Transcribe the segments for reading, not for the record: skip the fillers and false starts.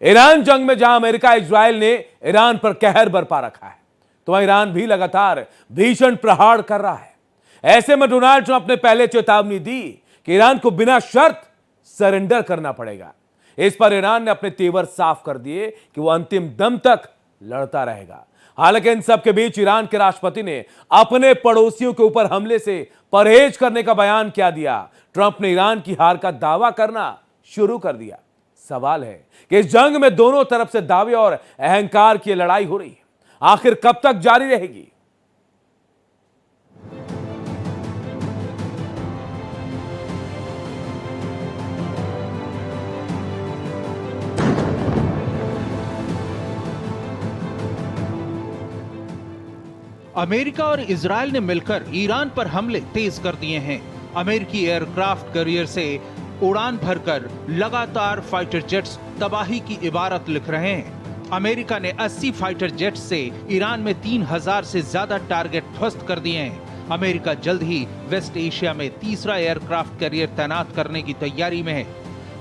Iran जंग में जहां अमेरिका इजराइल ने ईरान पर कहर बरपा रखा है, तो वहीं ईरान भी लगातार भीषण प्रहार कर रहा है। ऐसे में डोनाल्ड ट्रंप ने पहले चेतावनी दी कि ईरान को बिना शर्त सरेंडर करना पड़ेगा। इस पर ईरान ने अपने तेवर साफ कर दिए कि वो अंतिम दम तक लड़ता रहेगा। हालांकि इन सब के बीच ईरान के राष्ट्रपति ने अपने पड़ोसियों के ऊपर हमले से परहेज करने का बयान क्या दिया। ट्रंप ने ईरान की हार का दावा करना शुरू कर दिया। सवाल है कि इस जंग में दोनों तरफ से दावे और अहंकार की लड़ाई हो रही है, आखिर कब तक जारी रहेगी। अमेरिका और इजराइल ने मिलकर ईरान पर हमले तेज कर दिए हैं। अमेरिकी एयरक्राफ्ट कैरियर से उड़ान भरकर लगातार फाइटर जेट्स तबाही की इबारत लिख रहे हैं। अमेरिका ने 80 फाइटर जेट्स से ईरान में 3000 से ज्यादा टारगेट ध्वस्त कर दिए हैं। अमेरिका जल्द ही वेस्ट एशिया में तीसरा एयरक्राफ्ट कैरियर तैनात करने की तैयारी में है।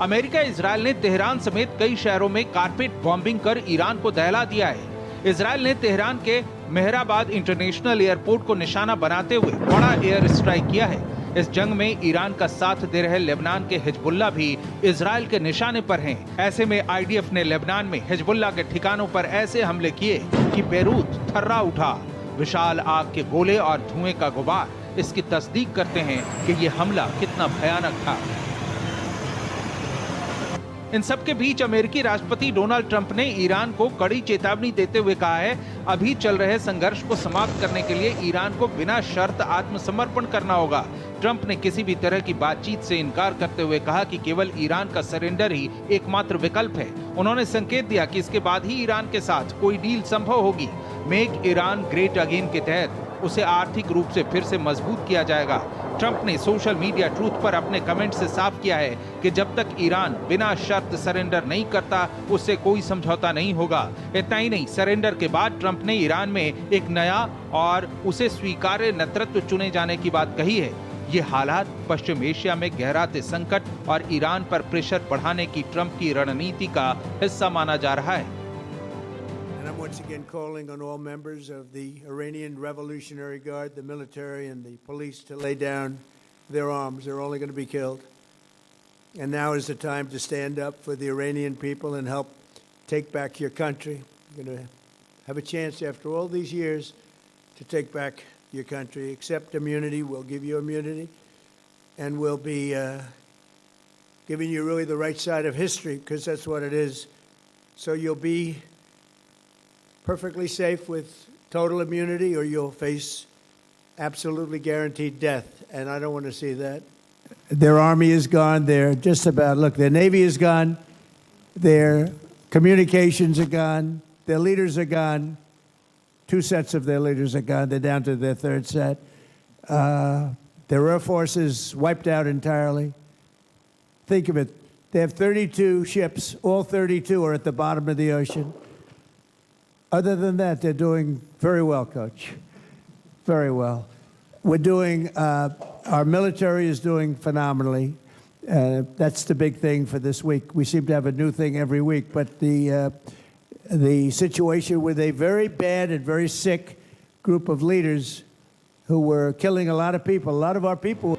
अमेरिका इजराइल ने तेहरान समेत कई शहरों में कारपेट बॉम्बिंग कर ईरान को दहला दिया है। इजराइल ने तेहरान के मेहराबाद इंटरनेशनल एयरपोर्ट को निशाना बनाते हुए बड़ा एयर स्ट्राइक किया है। इस जंग में ईरान का साथ दे रहे लेबनान के हिजबुल्लाह भी इजराइल के निशाने पर हैं। ऐसे में आईडीएफ ने लेबनान में हिजबुल्लाह के ठिकानों पर ऐसे हमले किए कि बेरूत थर्रा उठा। विशाल आग के गोले और धुएं का गुबार इसकी तस्दीक करते हैं कि यह हमला कितना भयानक था। इन सबके बीच अमेरिकी राष्ट्रपति डोनाल्ड ट्रंप ने ईरान को कड़ी चेतावनी देते हुए कहा है, अभी चल रहे संघर्ष को समाप्त करने के लिए ईरान को बिना शर्त आत्मसमर्पण करना होगा। ट्रंप ने किसी भी तरह की बातचीत से इनकार करते हुए कहा कि केवल ईरान का सरेंडर ही एकमात्र विकल्प है। उन्होंने संकेत दिया कि इसके बाद ही ईरान के साथ कोई डील संभव होगी। मेक ईरान ग्रेट अगेन के तहत उसे आर्थिक रूप से फिर से मजबूत किया जाएगा। ट्रंप ने सोशल मीडिया ट्रूथ पर अपने कमेंट से साफ किया है कि जब तक ईरान बिना शर्त सरेंडर नहीं करता, उससे कोई समझौता नहीं होगा। इतना ही नहीं, सरेंडर के बाद ट्रंप ने ईरान में एक नया और उसे स्वीकार्य नेतृत्व चुने जाने की बात कही है। ये हालात पश्चिम एशिया में गहराते संकट और ईरान पर प्रेशर बढ़ाने की ट्रंप की रणनीति का हिस्सा माना जा रहा है। Once again calling on all members of the Iranian Revolutionary Guard, the military and the police to lay down their arms. They're only going to be killed. And now is the time to stand up for the Iranian people and help take back your country. You're going to have a chance after all these years to take back your country. Accept immunity. We'll give you immunity. And we'll be giving you really the right side of history, because that's what it is. So you'll be perfectly safe with total immunity, or you'll face absolutely guaranteed death. And I don't want to see that. Their army is gone. They're just about, look, their navy is gone. Their communications are gone. Their leaders are gone. 2 sets of their leaders are gone. They're down to their 3rd set. Their air force is wiped out entirely. Think of it. They have 32 ships. All 32 are at the bottom of the ocean. Other than that, they're doing very well, Coach. Very well. We're doing, our military is doing phenomenally. That's the big thing for this week. We seem to have a new thing every week, but the situation with a very bad and very sick group of leaders who were killing a lot of people, a lot of our people.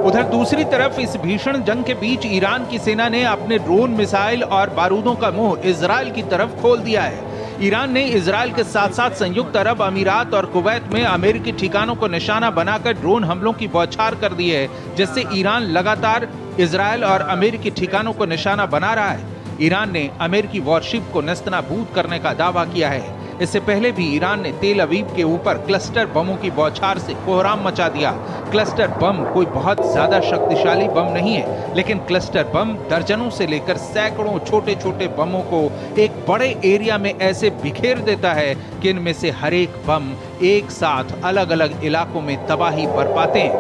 उधर दूसरी तरफ इस भीषण जंग के बीच Iran की सेना ने अपने ड्रोन, मिसाइल और बारूदों का मुंह इजराइल की तरफ खोल दिया है। ईरान ने इजराइल के साथ साथ संयुक्त अरब अमीरात और कुवैत में अमेरिकी ठिकानों को निशाना बनाकर ड्रोन हमलों की बौछार कर दी है, जिससे ईरान लगातार इजराइल और अमेरिकी ठिकानों को निशाना बना रहा है। ईरान ने अमेरिकी वॉरशिप को नेस्तनाबूद करने का दावा किया है। इससे पहले भी ईरान ने तेल अवीव के ऊपर क्लस्टर बमों की बौछार से कोहराम मचा दिया। क्लस्टर बम कोई बहुत ज्यादा शक्तिशाली बम नहीं है, लेकिन क्लस्टर बम दर्जनों से लेकर सैकड़ों छोटे छोटे बमों को एक बड़े एरिया में ऐसे बिखेर देता है कि इनमें से हर एक बम एक साथ अलग अलग इलाकों में तबाही बरपाते हैं।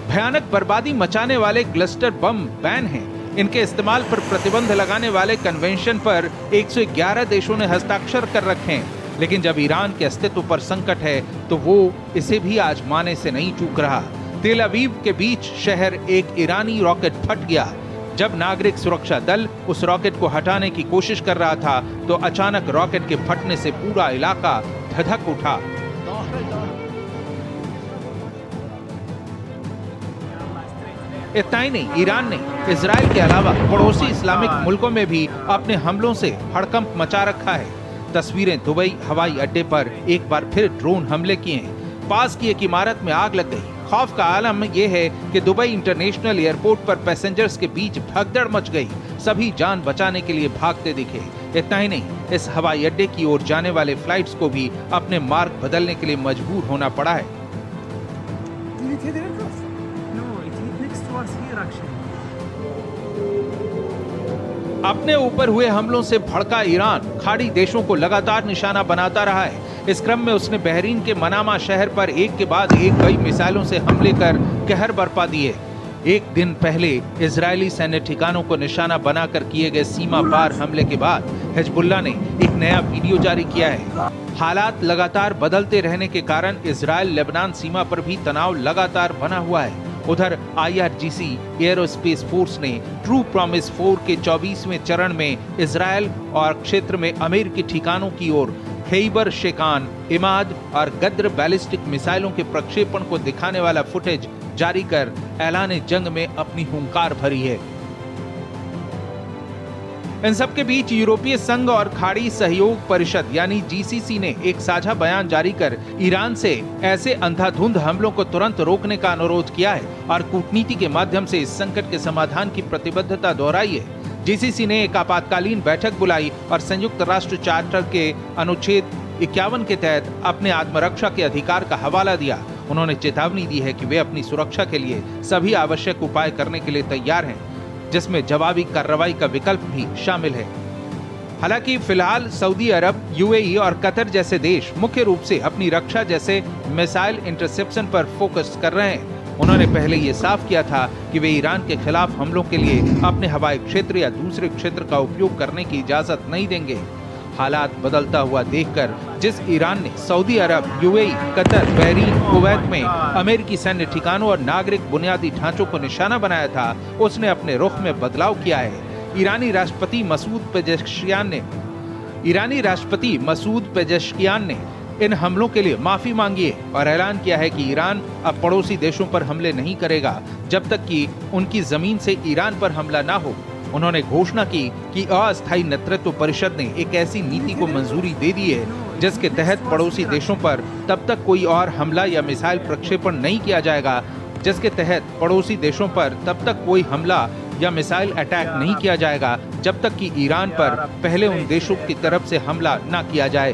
भयानक बर्बादी मचाने वाले क्लस्टर बम बैन हैं। इनके इस्तेमाल पर प्रतिबंध लगाने वाले कन्वेंशन पर 111 देशों ने हस्ताक्षर कर रखे हैं, लेकिन जब ईरान के अस्तित्व पर संकट है तो वो इसे भी आजमाने से नहीं चूक रहा। तेल अवीव के बीच शहर एक ईरानी रॉकेट फट गया। जब नागरिक सुरक्षा दल उस रॉकेट को हटाने की कोशिश कर रहा था तो अचानक रॉकेट के फटने से पूरा इलाका धधक उठा। इतना ही नहीं, ईरान ने इजराइल के अलावा पड़ोसी इस्लामिक मुल्कों में भी अपने हमलों से हड़कंप मचा रखा है। तस्वीरें दुबई हवाई अड्डे पर एक बार फिर ड्रोन हमले किए हैं। पास की एक इमारत में आग लग गई। खौफ का आलम यह है कि दुबई इंटरनेशनल एयरपोर्ट पर पैसेंजर्स के बीच भगदड़ मच गई। सभी जान बचाने के लिए भागते दिखे। इतना ही नहीं, इस हवाई अड्डे की ओर जाने वाले फ्लाइट्स को भी अपने मार्ग बदलने के लिए मजबूर होना पड़ा है। अपने ऊपर हुए हमलों से भड़का ईरान खाड़ी देशों को लगातार निशाना बनाता रहा है। इस क्रम में उसने बहरीन के मनामा शहर पर एक के बाद एक कई मिसाइलों से हमले कर कहर बरपा दिए। एक दिन पहले इजरायली सैन्य ठिकानों को निशाना बनाकर किए गए सीमा पार हमले के बाद हिजबुल्लाह ने एक नया वीडियो जारी किया है। हालात लगातार बदलते रहने के कारण इजरायल लेबनान सीमा पर भी तनाव लगातार बना हुआ है। उधर IRGC एयरोस्पेस फोर्स ने ट्रू प्रॉमिस 4 के 24वें चरण में इजरायल और क्षेत्र में अमेरिकी ठिकानों की ओर खैबर शेकान, इमाद और गद्र बैलिस्टिक मिसाइलों के प्रक्षेपण को दिखाने वाला फुटेज जारी कर ऐलान जंग में अपनी हुंकार भरी है। इन सब के बीच यूरोपीय संघ और खाड़ी सहयोग परिषद यानी GCC ने एक साझा बयान जारी कर ईरान से ऐसे अंधाधुंध हमलों को तुरंत रोकने का अनुरोध किया है और कूटनीति के माध्यम से इस संकट के समाधान की प्रतिबद्धता दोहराई है। GCC ने एक आपातकालीन बैठक बुलाई और संयुक्त राष्ट्र चार्टर के अनुच्छेद 51 के तहत अपने आत्मरक्षा के अधिकार का हवाला दिया। उन्होंने चेतावनी दी है कि वे अपनी सुरक्षा के लिए सभी आवश्यक उपाय करने के लिए तैयार हैं, जिसमें जवाबी कार्रवाई का विकल्प भी शामिल है। हालांकि फिलहाल सऊदी अरब, UAE और कतर जैसे देश मुख्य रूप से अपनी रक्षा जैसे मिसाइल इंटरसेप्शन पर फोकस कर रहे हैं। उन्होंने पहले ये साफ किया था कि वे ईरान के खिलाफ हमलों के लिए अपने हवाई क्षेत्र या दूसरे क्षेत्र का उपयोग करने की इजाजत नहीं देंगे। हालात बदलता हुआ देखकर जिस ईरान ने सऊदी अरब, UAE, कतर, बहरीन, कुवैत में अमेरिकी सैन्य ठिकानों और नागरिक बुनियादी ढांचों को निशाना बनाया था, उसने अपने रुख में बदलाव किया है। ईरानी राष्ट्रपति मसूद पेजेश्कियान ने इन हमलों के लिए माफी मांगी है और ऐलान किया है कि ईरान अब पड़ोसी देशों पर हमले नहीं करेगा जब तक कि उनकी जमीन से ईरान पर हमला ना हो। उन्होंने घोषणा की कि अस्थायी नेतृत्व परिषद ने एक ऐसी नीति को मंजूरी दे दी है जिसके तहत पड़ोसी देशों पर तब तक कोई और हमला या मिसाइल प्रक्षेपण नहीं किया जाएगा जब तक कि ईरान पर पहले उन देशों की तरफ से हमला ना किया जाए।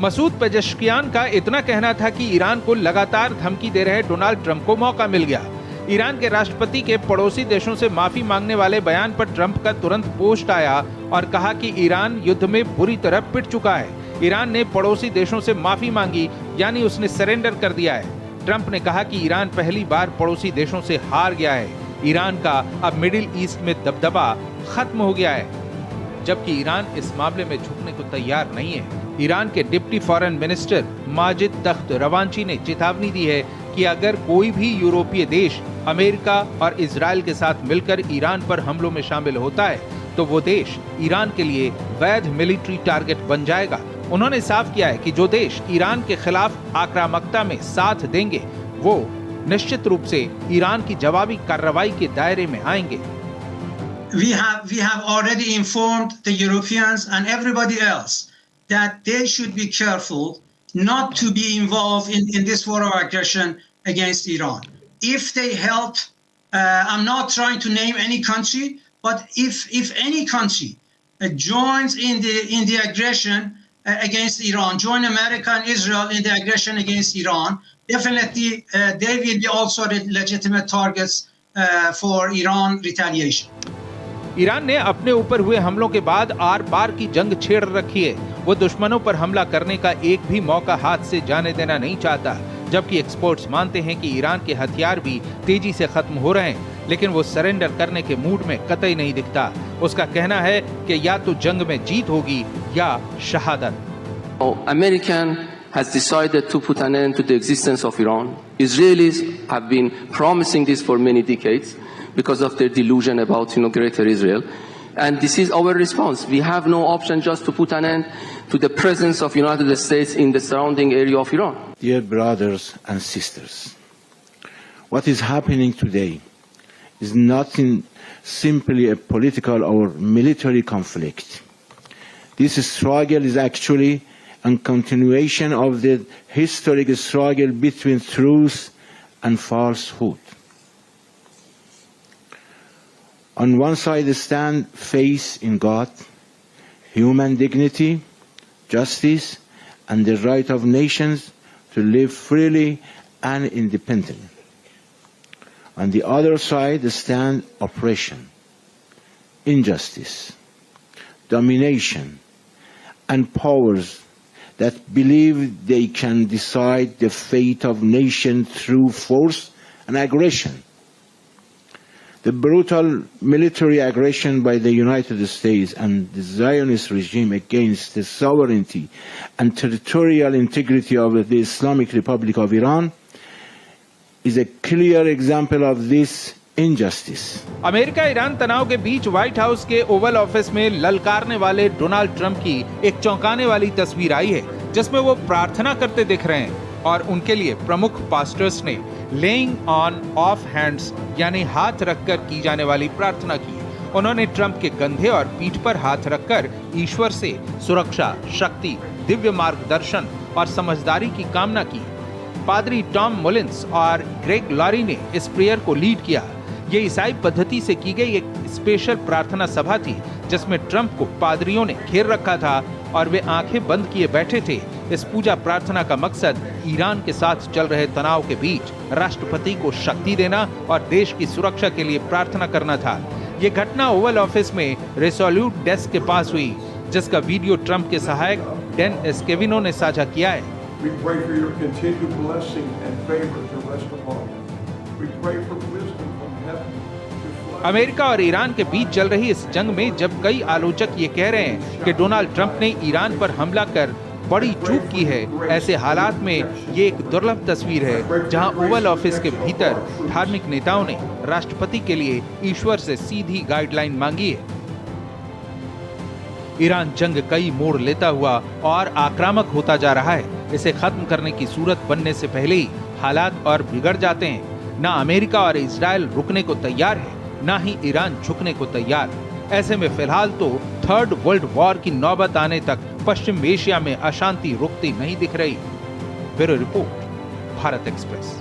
मसूद पेजेश्कियान का इतना कहना था कि ईरान को लगातार धमकी दे रहे डोनाल्ड ट्रंप को मौका मिल गया। ईरान के राष्ट्रपति के पड़ोसी देशों से माफी मांगने वाले बयान पर ट्रंप का तुरंत पोस्ट आया और कहा कि ईरान युद्ध में बुरी तरह पिट चुका है। ईरान ने पड़ोसी देशों से माफी मांगी, यानी उसने सरेंडर कर दिया है। ट्रंप ने कहा कि ईरान पहली बार पड़ोसी देशों से हार गया है। ईरान का अब मिडिल ईस्ट में दबदबा खत्म हो गया है, जबकि ईरान इस मामले में झुकने को तैयार नहीं है। ईरान के डिप्टी फॉरेन मिनिस्टर माजिद तख्त रवांची ने चेतावनी दी है कि अगर कोई भी यूरोपीय देश अमेरिका और इजराइल के साथ मिलकर ईरान पर हमलों में शामिल होता है तो वो देश ईरान के लिए वैध मिलिट्री टारगेट बन जाएगा। उन्होंने साफ किया है कि जो देश ईरान के खिलाफ आक्रामकता में साथ देंगे वो निश्चित रूप से ईरान की जवाबी कार्रवाई के दायरे में आएंगे। We have already informed the Europeans and everybody else that they should be careful not to be involved in this war of aggression against Iran. If they help, I'm not trying to name any country, but if any country joins in the aggression, against Iran, join America and Israel in the aggression against Iran, definitely they will be also legitimate targets for Iran retaliation. Iran ने अपने ऊपर हुए हमलों के बाद are पार की जंग छेड़ रखी है। वो दुश्मनों पर हमला करने का एक भी मौका हाथ से जाने देना नहीं चाहता, जबकि एक्सपर्ट्स मानते हैं कि ईरान के हथियार भी तेजी से खत्म हो रहे हैं, लेकिन वो सरेंडर करने के मूड में कतई नहीं दिखता। उसका कहना है कि या तो जंग में जीत होगी या शहादत। American has decided to put an end to the existence of Iran. Israelis have been promising this for many decades because of their delusion about, greater Israel. And this is our response. We have no option just to put an end to the presence of United States in the surrounding area of Iran. Dear brothers and sisters, what is happening today is not simply a political or military conflict. This struggle is actually a continuation of the historic struggle between truth and falsehood. On one side stand faith in God, human dignity, justice, and the right of nations to live freely and independently. On the other side stand oppression, injustice, domination, and powers that believe they can decide the fate of nations through force and aggression. The brutal military aggression by the United States and the Zionist regime against the sovereignty and territorial integrity of the Islamic Republic of Iran is a clear example of this injustice. America Iran तनाव के बीच white house के Oval office में ललकारने वाले Donald Trump की एक चौंकाने वाली तस्वीर आई है, जिसमें वो प्रार्थना करते दिख रहे हैं और उनके लिए प्रमुख पास्टर्स ने लेइंग ऑन ऑफ हैंड्स यानी हाथ रखकर की जाने वाली प्रार्थना की। उन्होंने ट्रंप के कंधे और पीठ पर हाथ रखकर ईश्वर से सुरक्षा, शक्ति, दिव्य मार्गदर्शन और समझदारी की कामना की। पादरी टॉम मुलिन्स और ग्रेग लॉरी ने इस प्रेयर को लीड किया। ये ईसाई पद्धति से की गई एक स्पेशल प्रार्थना सभा थी, जिसमें ट्रंप को पादरियों ने घेर रखा था और वे आंखें बंद किए बैठे थे। इस पूजा प्रार्थना का मकसद ईरान के साथ चल रहे तनाव के बीच राष्ट्रपति को शक्ति देना और देश की सुरक्षा के लिए प्रार्थना करना था। ये घटना ओवल ऑफिस में रेसोल्यूट डेस्क के पास हुई, जिसका वीडियो ट्रंप के सहायक डेन एस्केविनो ने साझा किया है। We pray for your continued blessing and favor to rest upon you. We pray for wisdom from heaven to flood. America और ईरान के बीच चल रही इस जंग में जब कई आलोचक ये कह रहे हैं कि डोनाल्ड ट्रंप ने ईरान पर हमला कर बड़ी चूक की है, ऐसे हालात में ये एक दुर्लभ तस्वीर है जहां ओवल ऑफिस के भीतर धार्मिक नेताओं ने राष्ट्रपति के लिए ईश्वर से सीधी गाइडलाइन मांगी है। ईरान जंग कई मोड़ लेता हुआ और आक्रामक होता जा रहा है। इसे खत्म करने की सूरत बनने से पहले ही हालात और बिगड़ जाते हैं। ना अमेरिका और इजराइल रुकने को तैयार है, ना ही ईरान झुकने को तैयार। ऐसे में फिलहाल तो थर्ड वर्ल्ड वॉर की नौबत आने तक पश्चिम एशिया में अशांति रुकती नहीं दिख रही। Bureau report, Bharat express.